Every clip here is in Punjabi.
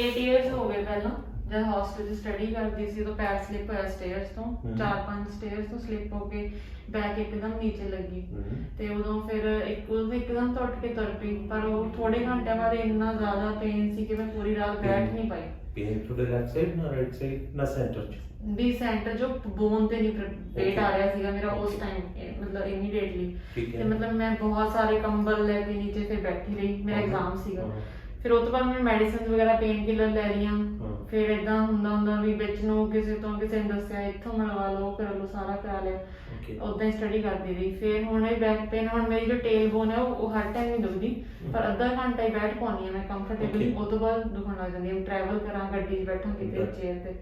8 ਇਅਰਸ ਹੋ ਗਏ ਪਹਿਲਾਂ ਜਦ ਹੌਸਟਲ 'ਚ ਸਟੱਡੀ ਕਰਦੀ ਸੀ ਉਦੋਂ ਪੈਰ ਸਲਿਪ ਹੋਇਆ ਸਟੇਅਰਸ ਤੋਂ 4-5 ਸਟੇਅਰਸ ਤੋਂ ਸਲਿਪ ਹੋ ਕੇ ਬੈਕ ਇੱਕਦਮ ਨੀਚੇ ਲੱਗੀ ਤੇ ਉਦੋਂ ਫਿਰ ਉਦੋਂ ਇੱਕਦਮ ਤੋਂ ਉੱਠ ਕੇ ਤੁਰ ਪਈ ਪਰ ਉਹ ਥੋੜੇ ਘੰਟਿਆਂ ਬਾਅਦ ਇੰਨਾ ਜ਼ਿਆਦਾ ਪੇਨ ਸੀ ਕਿ ਮੈਂ ਪੂਰੀ ਰਾਤ ਬੈਠ ਨਹੀਂ ਪਾਈ। ਪੇਨ ਤੁਹਾਡੇ ਲੈਫਟ ਸਾਈਡ ਨਾ ਰਾਈਟ ਸਾਈਡ ਨਾ ਸੈਂਟਰ 'ਚ? ਵੀ ਸੈਂਟਰ ਜੋ ਬੋਨ ਤੇ ਨਹੀਂ ਵੇਟ ਆ ਰਿਹਾ ਸੀਗਾ ਮੇਰਾ ਉਸ ਟਾਈਮ ਮਤਲਬ ਇਮੀਡੀਏਟਲੀ ਤੇ ਮਤਲਬ ਮੈਂ ਬਹੁਤ ਸਾਰੇ ਕੰਬਲ ਲੈ ਕੇ ਨੀਚੇ ਫਿਰ ਬੈਠੀ ਰਹੀ ਮੇਰਾ ਐਗਜ਼ਾਮ ਸੀਗਾ। ਫਿਰ ਉਹ ਤੋਂ ਬਾਅਦ ਮੈਂ ਮੈਡੀਸਿਨਸ ਵਗੈਰਾ ਪੇਨ ਕਿਲਰ ਲੈ ਲਈਆਂ। ਫਿਰ ਇਦਾਂ ਹੁੰਦਾ ਵੀ ਵਿੱਚ ਨੂੰ ਕਿਸੇ ਨੇ ਦੱਸਿਆ ਇੱਥੋਂ ਮਿਲਵਾ ਲਓ ਕਰ ਲਓ ਸਾਰਾ ਕਰਾ ਲਿਆ ਉਦਾਂ ਹੀ ਸਟੱਡੀ ਕਰਦੀ ਰਹੀ। ਫਿਰ ਹੁਣ ਇਹ ਬੈਕ ਪੇਨ ਹੁਣ ਮੇਰੀ ਜੋ ਟੇਲ ਬੋਨ ਹੈ ਉਹ ਹਰ ਟਾਈਮ ਨਹੀਂ ਦੁਖਦੀ ਪਰ ਅੱਧਾ ਘੰਟਾ ਹੀ ਬੈਠ ਪਾਉਂਦੀ ਹਾਂ ਮੈਂ ਕੰਫਰਟੇਬਲੀ ਉਹ ਤੋਂ ਬਾਅਦ ਦੁਖਣ ਲੱਗ ਜਾਂਦੀ ਹੈ। ਟਰੈਵਲ ਕਰਾਂ ਗੱਡੀ 'ਚ ਬੈਠਾਂ ਕਿਤੇ ਚੇਅਰ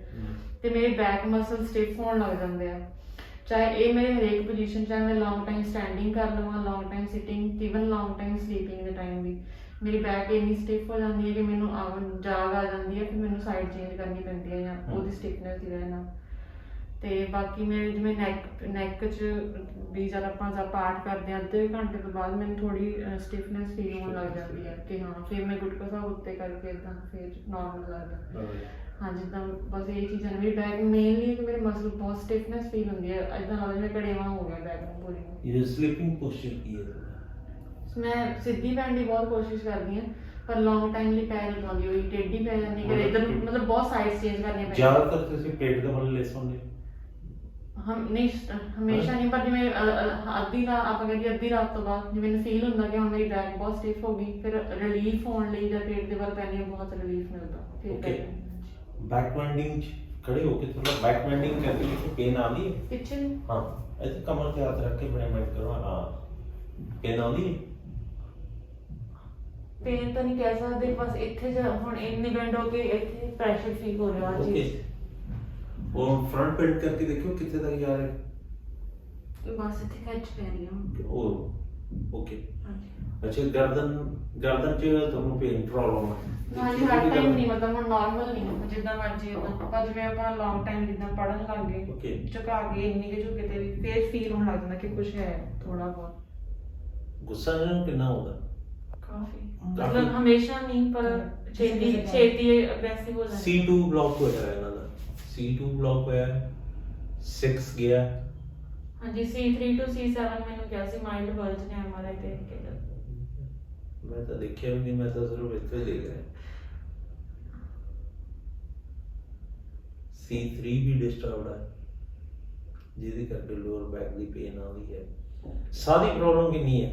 ਤੇ ਮੇਰੇ ਬੈਕ ਮਸਲ ਸਟਿਫ ਹੋਣ ਲੱਗ ਜਾਂਦੇ ਆ ਚਾਹੇ ਇਹ ਮੇਰੇ ਹਰੇਕ ਪੋਜੀਸ਼ਨ ਚਾਹੇ ਮੈਂ ਲੌਂਗ ਟਾਈਮ ਸਟੈਂਡਿੰਗ ਕਰ ਲਵਾਂ long time sitting even long time sleeping ਦੇ ਟਾਈਮ ਵੀ ਮੇਰੀ ਬੈਕ ਇੰਨੀ ਸਟਿਫ ਹੋ ਜਾਂਦੀ ਹੈ ਕਿ ਮੈਨੂੰ ਜਾਗ ਆ ਜਾਂਦੀ ਹੈ ਫਿਰ ਮੈਨੂੰ ਸਾਈਡ ਚੇਂਜ ਕਰਨੀ ਪੈਂਦੀ ਹੈ ਜਾਂ ਉਹਦੀ ਸਟਿਫਨੈਸ ਦੀ ਵਜ੍ਹਾ ਨਾਲ। ਤੇ ਬਾਕੀ ਮੇਰੇ ਜਿਵੇਂ ਨੈਕ 'ਚ ਵੀ ਜਦ ਆਪਾਂ ਪਾਠ ਕਰਦੇ ਹਾਂ ਅੱਧੇ ਘੰਟੇ ਤੋਂ ਬਾਅਦ ਮੈਨੂੰ ਥੋੜੀ ਸਟਿਫਨੈਸ ਫੀਲ ਹੋਣ ਲੱਗ ਜਾਂਦੀ ਹੈ ਕਿ ਹਾਂ ਫਿਰ ਮੈਂ ਗੁਟਕਾ ਸਾਹਿਬ ਉੱਤੇ ਕਰਕੇ ਇੱਦਾਂ ਫਿਰ ਨੋਰਮਲ ਲੱਗਦਾ। ਹਾਂ ਜਿੱਦਾਂ ਬਸ ਇਹ ਚੀਜ਼ਾਂ ਨੇ ਮੇਰੀ ਬੈਕ ਮੇਨਲੀ ਕਿ ਮੇਰੇ ਮਸਲ ਬਹੁਤ ਸਟਿਫਨੈਸ ਫੀਲ ਹੁੰਦੀ ਹੈ ਇੱਦਾਂ ਲੱਗਦਾ ਜਿਵੇਂ ਘੜੇਵਾਂ ਹੋ ਗਿਆ ਬੈਕ ਨੂੰ ਪੂਰੀ ਨੂੰ। ਇਹ ਸਲੀਪਿੰਗ ਪੋਸਚਰ ਕੀ ਹੈ? ਮੈਂ ਸਿੱਧੀ ਪੈਣ ਦੀ ਬਹੁਤ ਕੋਸ਼ਿਸ਼ ਕਰਦੀ ਹਾਂ ਪਰ ਲੌਂਗ ਟਾਈਮ ਲਈ ਪੈਰ ਨਹੀਂ ਪਾਉਂਦੀ ਹੋਈ ਟੇਢੀ ਪੈ ਜਾਂਦੀ ਕਿ ਇੱਧਰ ਮਤਲਬ ਬਹੁਤ ਸਾਈਡ ਚੇਂਜ ਕਰਨੀਆਂ ਪੈਂਦੀਆਂ। ਜ਼ਿਆਦਾਤਰ ਤੁਸੀਂ ਪੇਟ ਦੇ ਵੱਲ ਲੈ ਸੌਂਦੇ? ਨਹੀਂ ਹਮੇਸ਼ਾ ਨਹੀਂ ਪਰ ਜਿਵੇਂ ਅੱਧੀ ਰਾਤ ਆਪਾਂ ਕਹਿੰਦੇ ਅੱਧੀ ਰਾਤ ਤੋਂ ਬਾਅਦ ਜਿਵੇਂ ਮੈਨੂੰ ਫੀਲ ਹੁੰਦਾ ਕਿ ਹੁਣ ਮੇਰੀ ਬੈਕ ਬਹੁਤ ਸਟਿਫ ਹੋ ਗਈ ਫਿਰ ਰਿਲੀਫ ਹੋਣ ਲਈ ਜਾਂ ਪੇਟ ਦੇ ਵੱਲ ਪੈਣੀ ਬਹੁਤ ਰਿਲੀਫ ਮਿਲਦਾ ਫਿਰ बैक बेंडिंग खड़े होके थोड़ा बैक बेंडिंग करके देखो पेन आ रही है पीछे। हाँ ऐसे कमर के हाथ रख के बड़े बेंड करो। हाँ पेन आ रही है? पेन तो नहीं कह सकते बस इत्थे हुन इन्नी बेंड हो के इत्थे प्रेशर फील हो रहा है जी। और फ्रंट बेंड करके देखो कितने तक जा रहे हैं? बस इत्थे खिंच पै रही है। ओ ओके हां जी। अच्छा गर्दन च ਤੁਹਾਨੂੰ पेन प्रॉब्लम है? हाँ जी हर टाइम नहीं मतलब हम नॉर्मल नहीं जिद्दां मर्जी उदां पर जिवें ਆਪਾਂ लॉन्ग टाइम जिद्दां पढ़न लग गए झुका के इन्नी के झुके ते भी फिर फील होने लग जांदा कि कुछ है थोड़ा बहुत। गुस्सा नहीं कितना होगा? काफी मतलब हमेशा नहीं पर छेती अग्रेसिव हो जाता। C2 ब्लॉक होया है ਇਹਨਾਂ ਦਾ C2 ब्लॉक होया है 6 गया। हाँ जी C3 to C7 मैंने क्या सी माइल्ड बल्ज ने हमारे देख के मैं तो देखिया भी नहीं मैं तो सिर्फ इतने देख रहा है। C3 भी डिस्टर्ब्ड है ਜਿਹਦੇ ਕਰਕੇ ਲੋਅਰ ਬੈਕ ਦੀ ਪੇਨ ਆਉਂਦੀ ਹੈ। ਸਾਰੀ ਪ੍ਰੋਬਲਮ ਕਿੰਨੀ ਹੈ?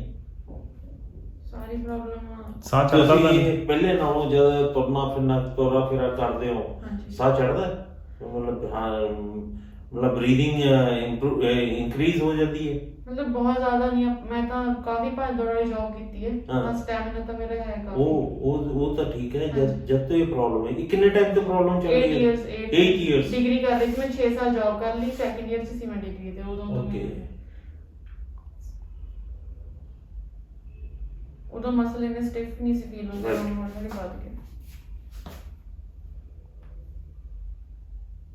ਸਾਰੀ ਪ੍ਰੋਬਲਮ ਸਾਹ ਚੜਦਾ ਤਾਂ ਪਹਿਲੇ ਨਾਲੋਂ ਜਦ ਤੁਰਨਾ ਫਿਰਨਾ ਤੋਰਾ ਫੇਰਾ ਕਰਦੇ ਹੋ ਸਾਹ ਚੜਦਾ ਮਤਲਬ ਹਾਂ मतलब ब्रीदिंग इंक्रीज हो जाती है मतलब बहुत ज्यादा नहीं मैं तो काफी भाग दौड़ वाली जॉब की है हाँ स्टैमिना तो मेरा है काफी वो तो ठीक है जब तो ये प्रॉब्लम है कितने टाइम से प्रॉब्लम चल रही है? 8 इयर्स डिग्री कर रही थी मैं 6 साल जॉब कर ली सेकंड ईयर से मैं डिग्री थे उਦੋਂ ओके उਦੋਂ मसले ने स्टिफ नहीं सी फील होता नॉर्मली बात के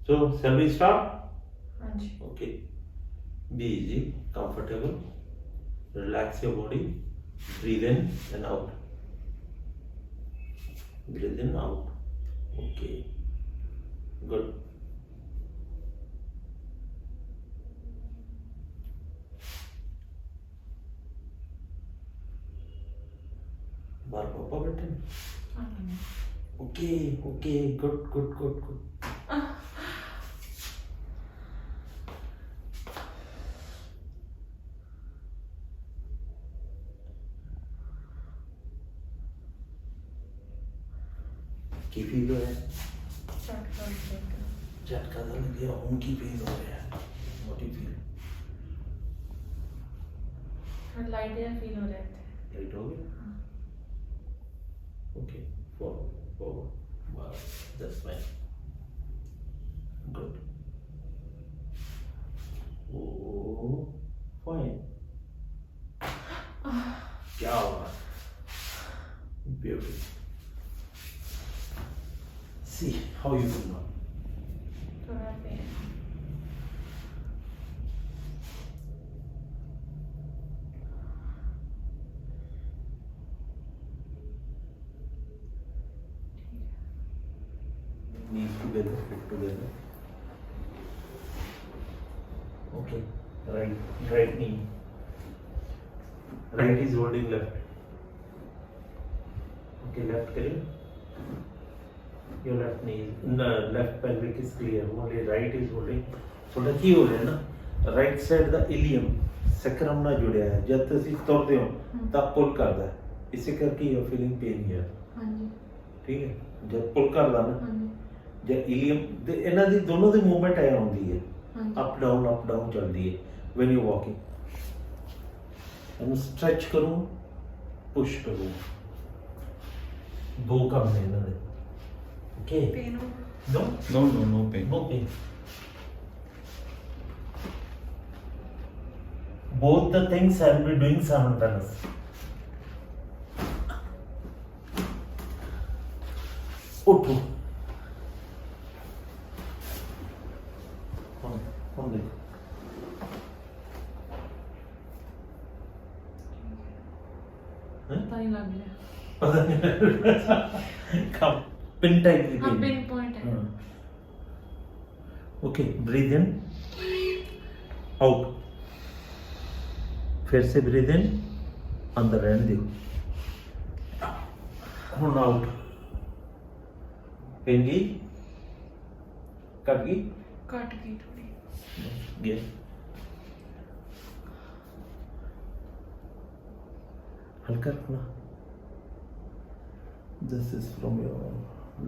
so shall we start? Okay. Be easy, comfortable. Relax your body. Breathe in and out. Breathe in out. Okay. Good. बार पापा बैठे? Okay. Okay. Good. की फील हो रहा है? झटका तो लग गया उनकी फील हो रहा है मोटी फील लाइट या फील हो रहे थे लाइट हो गया ओके फॉरवर्ड बस that's fine good oh fine क्या हुआ beautiful See how you feel now. together. Okay, right knee. Right is holding left. Okay, left करिए. Your left knee, left pelvic is clear. Only right is holding. थोड़ा की हो रहा है ना? Right side ਦਾ ilium sacrum ਨਾਲ ਜੁੜਿਆ ਹੈ. ਜਦ ਤੁਸੀਂ ਤੁਰਦੇ ਹੋ ਤਾਂ ਪੁੱਲ ਕਰਦਾ ਹੈ. ਇਸੇ ਕਰਕੇ you are feeling pain here. ਹਾਂਜੀ. ਠੀਕ ਹੈ. ਜਦ ਪੁੱਲ ਕਰਦਾ ਨਾ. ਹਾਂਜੀ. ਜਦ ilium ਦੇ ਇਹਨਾਂ ਦੀ ਦੋਨੋਂ ਦੀ ਮੂਵਮੈਂਟ ਐ ਹੁੰਦੀ ਹੈ. ਅਪ ਡਾਊਨ ਚੱਲਦੀ ਹੈ when you walking. ਇਹਨੂੰ stretch ਕਰੋ, push ਕਰੋ. ਦੋ ਕੰਮ ਨੇ ਇਹਨਾਂ ਦੇ. Okay. Pain? No pain. No pain. Both the things I will be doing simultaneously. उठो. हम देखो. पता नहीं लग गया. पता नहीं. कब पिन टाइप की. हाँ, पिन पॉइंट है. ओके, ब्रीथ इन, आउट. फिर से ब्रीथ इन, अंदर रहने दो. ਹੁਣ आउट. पेन गई, कट गई थोड़ी. गया. हल्का रखना. This is from your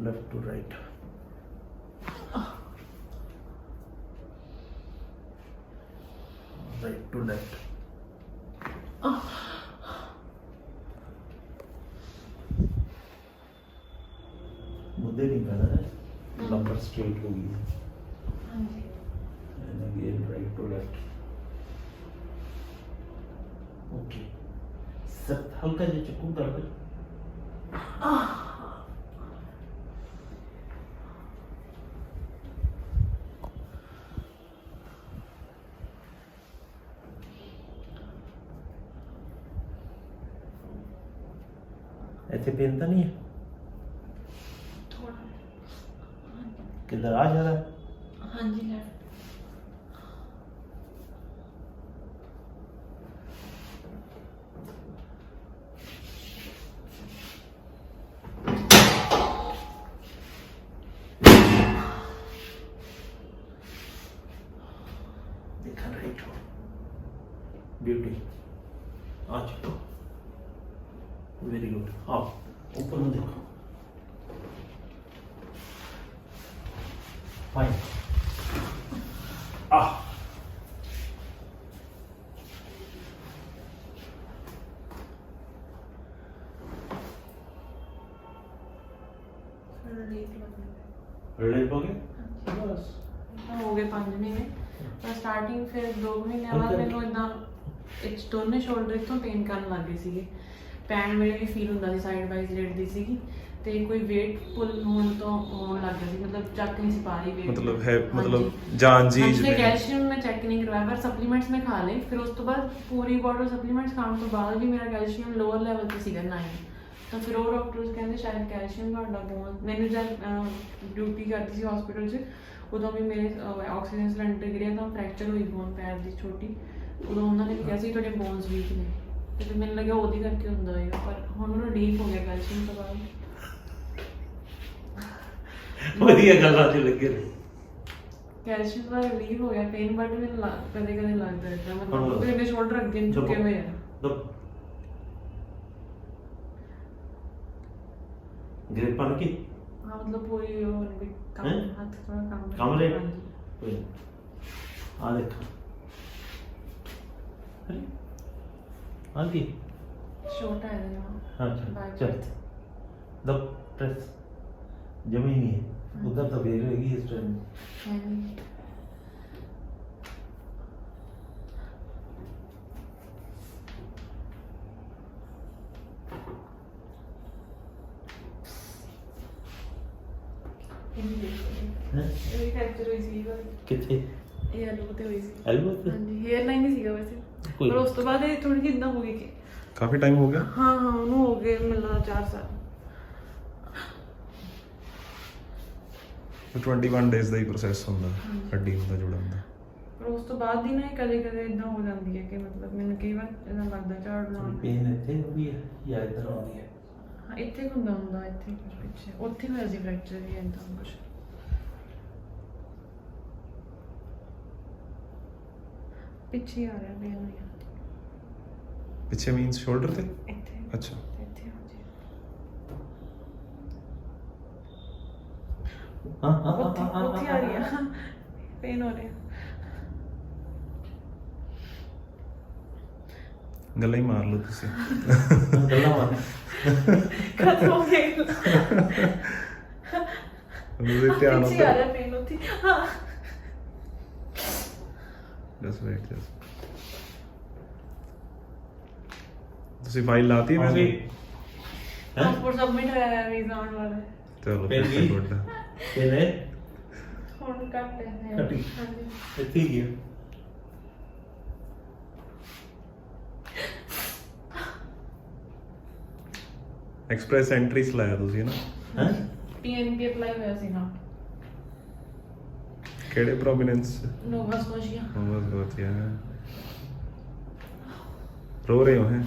left to right. Right to left. मुद्दे नहीं करना है. Lumbar straight होगी. And again right to left. Okay. सब हल्का जो चक्कू दर्द. ऐसे पेन तो नहीं है. थोड़ा. किधर आ जा रहा है? हाँ जी, लेफ्ट. देखा राइट हो. ब्यूटी. आज वेरी गुड. आओ ऊपर में देखो. फाइन. रिलीफ हो गया. बस हो गए 5 महीने. ਪਰ ਸਟਾਰਟਿੰਗ ਫਿਰ 2 ਮਹੀਨੇ ਬਾਅਦ ਮੈਨੂੰ ਇਦਾਂ ਇੱਕ ਦੋਨੇ ਸ਼ੋਲਡਰ ਤੋਂ ਪੇਨ ਕਰਨ ਲੱਗ ਗਏ ਸੀਗੇ. ਪੈਣ ਵੇਲੇ ਵੀ ਫੀਲ ਹੁੰਦਾ ਸੀ, ਸਾਈਡ ਬਾਈ ਲੇਟਦੀ ਸੀਗੀ ਤੇ ਕੋਈ weight ਪੁੱਲ ਹੋਣ ਲੱਗ ਗਿਆ ਸੀ. ਮਤਲਬ ਚੱਕ ਨਹੀਂ ਸੀ ਪਾ ਰਹੀ weight. मतलब जान जी ਹਾਂਜੀ, ਕੈਲਸ਼ੀਅਮ ਮੈਂ ਚੈੱਕ ਨਹੀਂ ਕਰਵਾਇਆ ਪਰ ਸਪਲੀਮੈਂਟਸ ਮੈਂ ਖਾ ਲਏ. ਫਿਰ ਉਸ ਤੋਂ ਬਾਅਦ ਪੂਰੀ ਬੋਟਲ ਸਪਲੀਮੈਂਟਸ ਖਾਣ ਤੋਂ ਬਾਅਦ ਵੀ ਮੇਰਾ ਕੈਲਸ਼ੀਅਮ ਲੋਅਰ ਲੈਵਲ ਤੇ ਸੀਗਾ 9. ਤਾਂ ਫਿਰ ਉਹ ਡਾਕਟਰਸ ਕਹਿੰਦੇ ਸ਼ਾਇਦ ਕੈਲਸ਼ੀਅਮ ਤੁਹਾਡਾ ਬਹੁਤ. ਮੈਨੂੰ ਜਦ ਡਿਊਟੀ ਕਰਦੀ ਸੀ ਹਸਪੀਟਲ 'ਚ ਉਦੋਂ ਵੀ ਮੇਰੇ ਆਕਸੀਜਨ ਸਿਲੰਡਰ ਗਿਰਿਆ ਤਾਂ ਫ੍ਰੈਕਚਰ ਹੋਈ ਬੋਨ ਪੈਰ ਦੀ ਛੋਟੀ. ਉਦੋਂ ਉਹਨਾਂ ਨੇ ਵੀ ਕਿਹਾ ਸੀ ਤੁਹਾਡੇ ਬੋਨਸ ਵੀਕ ਨੇ ਤੇ ਫਿਰ ਮੈਨੂੰ ਲੱਗਿਆ ਉਹਦੀ ਕਰਕੇ ਹੁੰਦਾ ਹੋਏਗਾ. ਪਰ ਹੁਣ ਉਹਨੂੰ ਰੀਲੀਫ ਹੋ ਗਿਆ ਕੈਲਸ਼ੀਅਮ ਤੋਂ ਬਾਅਦ. ਵਧੀਆ ਗੱਲਾਂ ਚ ਲੱਗੇ ਨੇ. ਕੈਲਸ਼ੀਅਮ ਦਾ ਰਿਲੀਫ ਹੋ ਗਿਆ. ਪੇਨ ਬਟ ਮੈਨੂੰ ਕਦੇ ਕਦੇ ਲੱਗਦਾ ਹੈ ਮਤਲਬ ਮੇਰੇ ਸ਼ੋਲਡਰ ਅੱਗੇ ਨੂੰ ਝੁਕੇ ਹੋਏ ਆ. ग्रिप बन की. हाँ, मतलब पूरी और भी काम हाथ थोड़ा काम ले. हाँ जी. आ देख. अरे आ की छोटा है यहाँ. हाँ चल. दब प्रेस. जमी नहीं है उधर तो बेर होगी इस टाइम. ਇਹ ਫ੍ਰੈਕਚਰ ਹੋਈ ਸੀ ਕਿੱਥੇ? ਇਹ ਐਲਬੋ ਤੇ ਹੋਈ ਸੀ. ਐਲਬੋ ਤੇ? ਹਾਂਜੀ, ਹੇਅਰ ਲਾਈਨ ਹੀ ਸੀਗਾ ਵੈਸੇ. ਪਰ ਉਸ ਤੋਂ ਬਾਅਦ ਇਹ ਥੋੜੀ ਜਿਹੀ ਇਦਾਂ ਹੋ ਗਈ ਕਿ ਕਾਫੀ ਟਾਈਮ ਹੋ ਗਿਆ. ਹਾਂ ਉਹਨੂੰ ਹੋ ਗਏ ਮੈਨੂੰ ਲੱਗਦਾ 4 ਸਾਲ. 21 ਡੇਜ਼ ਦਾ ਹੀ ਪ੍ਰੋਸੈਸ ਹੁੰਦਾ ਹੱਡੀ ਦਾ ਜੁੜਨ ਦਾ। ਪਰ ਉਸ ਤੋਂ ਬਾਅਦ ਹੀ ਨਾ ਕਦੇ ਕਦੇ ਇਦਾਂ ਹੋ ਜਾਂਦੀ ਹੈ ਕਿ ਮਤਲਬ ਮੈਨੂੰ ਕਈ ਵਾਰ ਇਦਾਂ ਲੱਗਦਾ ਝਾੜ ਲਾਉਣ ਪੇਨ ਇੱਥੇ ਵੀ ਹੈ ਜਾਂ ਇੱਧਰ ਆਉਂਦੀ ਹੈ? ਹਾਂ ਇੱਥੇ ਹੁੰਦਾ ਇੱਥੇ ਕੁਝ ਪਿੱਛੇ ਉੱਥੇ ਹੋਇਆ ਸੀ ਫ੍ਰੈਕਚਰ ਵੀ ਇਦਾਂ ਕੁਝ ਪਿੱਛੇ ਆ ਰਿਹਾ ਪੇਨ ਪਿੱਛੇ ਮੀਨਸ ਸ਼ੋਲਡਰ ਤੇ? ਇੱਥੇ ਅੱਛਾ ਇੱਥੇ ਹਾਂਜੀ ਉੱਥੇ ਆ ਰਹੀ ਹੈ ਪੇਨ ਹੋ ਰਿਹਾ ਗੱਲਾਂ ਹੀ ਮਾਰ ਲਓ ਤੁਸੀਂ। ਗੱਲਾਂ ਮਾਰ ਖਤਮ ਹੋ ਗਿਆ ਉਹਦੇ ਧਿਆਨ ਪਿੱਛੇ ਆ ਰਿਹਾ ਪੇਨ ਉੱਥੇ ਹਾਂ ਜਸ ਵੇਟ ਤੁਸੀਂ ਫਾਈਲ ਲਾਤੀ ਵੈਸੇ? ਪਾਸਪੋਰਟ ਸਬਮਿਟ ਹੋਇਆ ਹੈ ਵੀਜ਼ਾ ਆਉਣ ਵਾਲਾ ਹੈ ਚਲੋ ਫਿਰ ਵੀ? ਗੁੱਡ। ਇਹਨੇ ਹੁਣ ਕੱਟ ਹੈ ਕੱਟੀ। ਹਾਂਜੀ ਇੱਥੇ ਹੀ ਗਿਆ। ਐਕਸਪ੍ਰੈਸ ਐਂਟਰੀਸ ਲਾਇਆ ਤੁਸੀਂ ਨਾ? ਹੈ ਪੀਐਨਪੀ ਅਪਲਾਈ ਹੋਇਆ ਸੀ ਨਾ ਕਿਹੜੇ ਪ੍ਰੋਮਿਨੈਂਸ? ਨੋਵਾ ਸਕੋਸ਼ੀਆ ਬਹੁਤ ਵਧੀਆ। ਰੋ ਰਹੇ ਹੋ ਹੈ?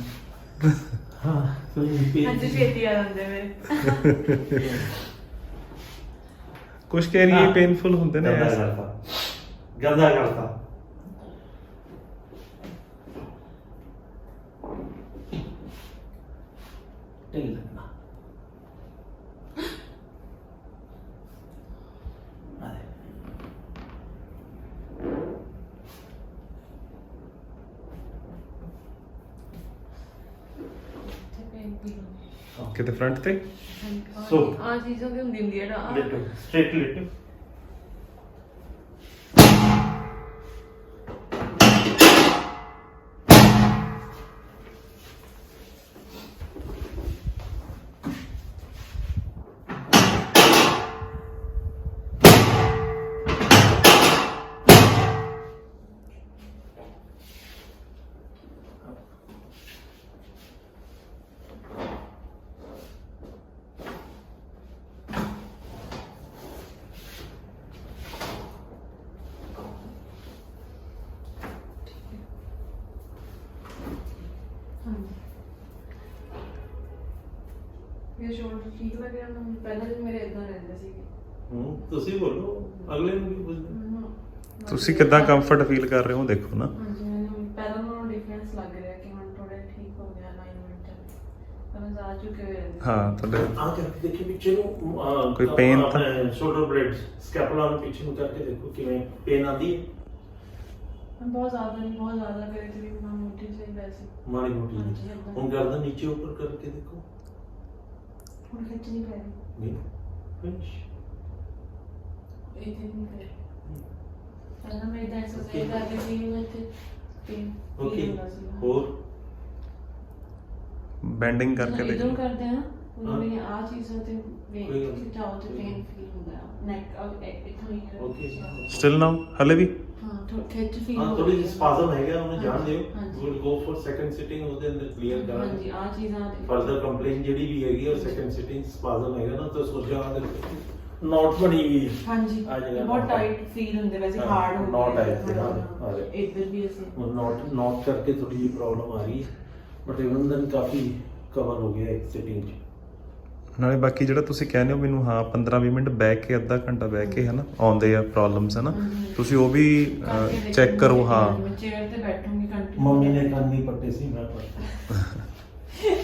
ਹਾਂ ਕੋਈ ਅੱਜ ਛੇਤੀ ਆ ਜਾਂਦੇ ਮੇਰੇ ਕੁਝ ਏਰੀਏ ਪੇਨਫੁਲ ਹੁੰਦੇ ਨੇ ਗੰਦਾ ਕਰਤਾ ਨਹੀਂ ਲੱਗਣਾ। ਕਿਤੇ ਫਰੰਟ ਤੇ? ਸੋ ਆ ਚੀਜ਼ਾਂ ਵੀ ਹੁੰਦੀ ਹੈ ਨਾ ਲਿਟੋ ਸਟ੍ਰੇਟ ਲਿਟੋ। ਇਹ ਸ਼ੋਲਡਰ ਠੀਕ ਲੱਗ ਰਿਹਾ ਮੈਨੂੰ ਪਹਿਲਾਂ ਵੀ ਮੇਰੇ ਇਦਾਂ ਰਹਿੰਦੇ ਸੀਗੇ ਤੁਸੀਂ ਬੋਲੋ ਅਗਲੇ ਨੂੰ ਕੀ ਪੁੱਛਦੇ? ਤੁਸੀਂ ਕਿੱਦਾਂ ਕੰਫਰਟ ਫੀਲ ਕਰ ਰਹੇ ਹੋ ਦੇਖੋ ਨਾ। ਹਾਂਜੀ ਮੈਨੂੰ ਪਹਿਲਾਂ ਨਾਲੋਂ ਡਿਫਰੈਂਸ ਲੱਗ ਰਿਹਾ ਕਿ ਹੁਣ ਥੋੜਾ ਠੀਕ ਹੋ ਗਿਆ ਅਲਾਈਨਮੈਂਟ ਪਹਿਲਾਂ ਜ਼ਿਆਦਾ ਝੁਕੇ ਹੋਏ ਰਹਿੰਦੇ ਹਾਂ ਤੁਹਾਡੇ ਆ ਕਰਕੇ ਦੇਖੀ ਪਿੱਛੇ ਨੂੰ ਕੋਈ pain ਤਾਂ? ਸ਼ੋਲਡਰ ਬਲੇਡ ਸਕੈਪੂਲਾ ਨੂੰ ਪਿੱਛੇ ਨੂੰ ਕਰਕੇ ਦੇਖੋ ਕਿਵੇਂ ਪੇਨ ਆਉਂਦੀ ਹੈ। ਬਹੁਤ ਜ਼ਿਆਦਾ ਨਹੀਂ ਬਹੁਤ ਜ਼ਿਆਦਾ ਕਰੇ ਤੇ ਵੀ ਮੈਂ ਮੋਟੀ ਜਿਹੀ ਵੈਸੇ ਮਾੜੀ ਮੋਟੀ ਹਾਂਜੀ, ਏਦਾਂ। ਹੁਣ ਗਰਦਨ ਨੀਚੇ ਉੱਪਰ ਕਰਕੇ ਦੇਖੋ। ਹੁਣ ਖਿੱਚ ਨਹੀਂ ਪੈ ਰਹੀ ਨਹੀਂ ਫਿਨਿਸ਼। ਇਹ ਤੇ ਨਹੀਂ ਪੈ ਰਹੀ ਪਹਿਲਾਂ ਮੈਂ ਇਦਾਂ ਐਕਸਰਸਾਈਜ਼ ਕਰਦੀ ਸੀ ਮੈਂ ਤੇ ਪੇਨ ਓਕੇ ਹੁੰਦਾ ਸੀ ਹੋਰ ਬੈਂਡਿੰਗ ਕਰਕੇ ਇਦੋਂ ਦੇਖੋ। ਕਰਦੇ ਆ ਉਹਨਾਂ ਨੇ ਆ ਚੀਜ਼ਾਂ ਤੇ ਕੋਈ ਗੱਲ ਨਹੀਂ। ਖਿਚਾਓ ਤੇ ਪੇਨ ਫੀਲ ਹੁੰਦਾ ਨੈਕ ਇੱਥੋਂ ਹੀ ਓਕੇ ਸਟਿਲ ਨਾਓ ਹਲੇ ਵੀ? ਹਾਂ ਖਿੱਚ ਫੀਲ ਹਾਂ ਥੋੜੀ ਜਿਹੀ ਸਪਾਜ਼ਮ ਹੈਗਾ ਉਹਨੂੰ ਜਾਣ ਦਿਓ। ਹਾਂਜੀ। We will go for second sitting ਉਹਦੇ ਅੰਦਰ ਕਲੀਅਰ ਕਰਾਂਗੇ। ਹਾਂਜੀ ਆ ਚੀਜ਼ਾਂ ਤੇ ਫਰਦਰ ਕੰਪਲੇਨ ਜਿਹੜੀ ਵੀ ਹੈਗੀ ਉਹ ਸੈਕੰਡ ਸਿਟਿੰਗ ਸਪਾਜ਼ਮ ਹੈਗਾ ਨਾ ਤਾਂ ਸੋਚਿਆ ਉਹਦੇ ਨੋਟ ਬਣੀ ਹੋਈ ਹੈ। ਹਾਂਜੀ ਆ ਜਾਏਗਾ ਬਹੁਤ knot। ਟਾਈਟ ਫੀਲ ਹੁੰਦੇ ਵੈਸੇ ਹਾਂ, ਹਾਰਡ ਹੋ knot ਗਏ। ਆ ਜਾਂਦੇ, ਹਾਂ, ਹਾਂ, ਹਾਂ। ਇੱਧਰ ਵੀ ਅਸੀਂ ਉਹ ਨੋਟ ਕਰਕੇ ਥੋੜੀ ਜਿਹੀ ਪ੍ਰੋਬਲਮ ਆ ਰਹੀ ਹੈ ਬਟ ਇਵਨ ਦਨ ਕਾਫੀ ਕਵਰ ਹੋ ਗਿਆ ਇੱਕ ਸਿਟਿੰਗ 'ਚ। ਨਾਲੇ ਬਾਕੀ ਜਿਹੜਾ ਤੁਸੀਂ ਕਹਿੰਦੇ ਹੋ ਮੈਨੂੰ ਹਾਂ 15-20 ਮਿੰਟ ਬਹਿ ਕੇ ਅੱਧਾ ਘੰਟਾ ਬਹਿ ਕੇ ਹੈ ਨਾ ਆਉਂਦੇ ਆ ਪ੍ਰੋਬਲਮਸ ਹੈ ਨਾ ਤੁਸੀਂ ਉਹ ਵੀ ਚੈੱਕ ਕਰੋ। ਹਾਂ ਮੈਂ ਚੇਅਰ ਤੇ ਬੈਠੂੰਗੀ ਕੰਟੀਨਿਊ ਮੰਮੀ ਨੇ ਕੰਨ ਨਹੀਂ ਪੱਟੇ ਸੀ ਮੈਂ ਪੱਟੇ।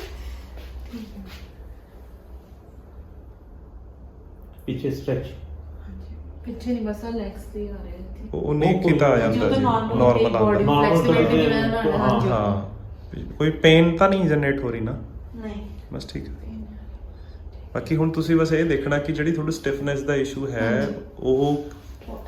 ਪਿੱਛੇ ਸਟ੍ਰੈਚ ਪਿੱਛੇ ਨਹੀਂ ਬਸ ਲੈਗਸ ਤੇ ਆ ਰਹੇ ਸੀ ਉਹ ਨਹੀਂ ਕੀਤਾ ਆ ਜਾਂਦਾ ਜੀ ਨਾਰਮਲ ਆਉਂਦਾ। Normal flexibility ਕਰਦੇ ਕਿਵੇਂ ਹਾਂ, ਹਾਂਜੀ ਹਾਂ ਕੋਈ ਪੇਨ ਤਾਂ ਨਹੀਂ ਜਨਰੇਟ ਹੋ ਰਹੀ ਨਾ? ਨਹੀਂ ਬਸ ਠੀਕ ਹੈ। ਬਾਕੀ ਹੁਣ ਤੁਸੀਂ ਬਸ ਇਹ ਦੇਖਣਾ ਕਿ ਜਿਹੜੀ ਤੁਹਾਡੀ ਸਟਿਫਨੈਸ ਦਾ ਇਸ਼ੂ ਹੈ ਉਹ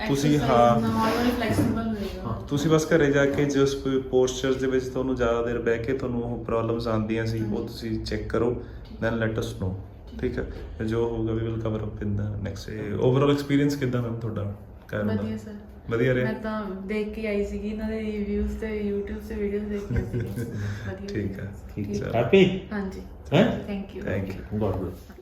ਤੁਸੀਂ ਹਾਂ ਨਾਰਮਲੀ ਫਲੈਕਸੀਬਲ ਹੋਏਗਾ ਤੁਸੀਂ ਬਸ ਘਰੇ ਜਾ ਕੇ ਜਿਸ ਪੋਸਚਰਸ ਦੇ ਵਿੱਚ ਤੁਹਾਨੂੰ ਜ਼ਿਆਦਾ ਦੇਰ ਬਹਿ ਕੇ ਤੁਹਾਨੂੰ ਉਹ ਪ੍ਰੋਬਲਮਸ ਆਉਂਦੀਆਂ ਸੀ ਉਹ ਤੁਸੀਂ ਚੈੱਕ ਕਰੋ ਦੈਨ ਲੈਟ ਅਸ ਨੋ। ਠੀਕ ਹੈ ਜੋ ਹੋਊਗਾ we will cover up in the next. Overall experience ਕਿੱਦਾਂ ਮੈਮ ਤੁਹਾਡਾ ਕਰਨ ਦਾ? ਵਧੀਆ ਸਰ ਵਧੀਆ ਰਿਹਾ? ਮੈਂ ਤਾਂ ਦੇਖ ਕੇ ਆਈ ਸੀਗੀ ਇਹਨਾਂ ਦੇ ਰਿਵਿਊਜ਼ ਤੇ YouTube ਤੇ ਵੀਡੀਓਜ਼ ਦੇਖ ਕੇ ਸੀ ਵਧੀਆ ਠੀਕ ਹੈ ਠੀਕ ਚਲੋ ਹੈਪੀ ਹਾਂਜੀ ਹੈ thank you thank you. God bless.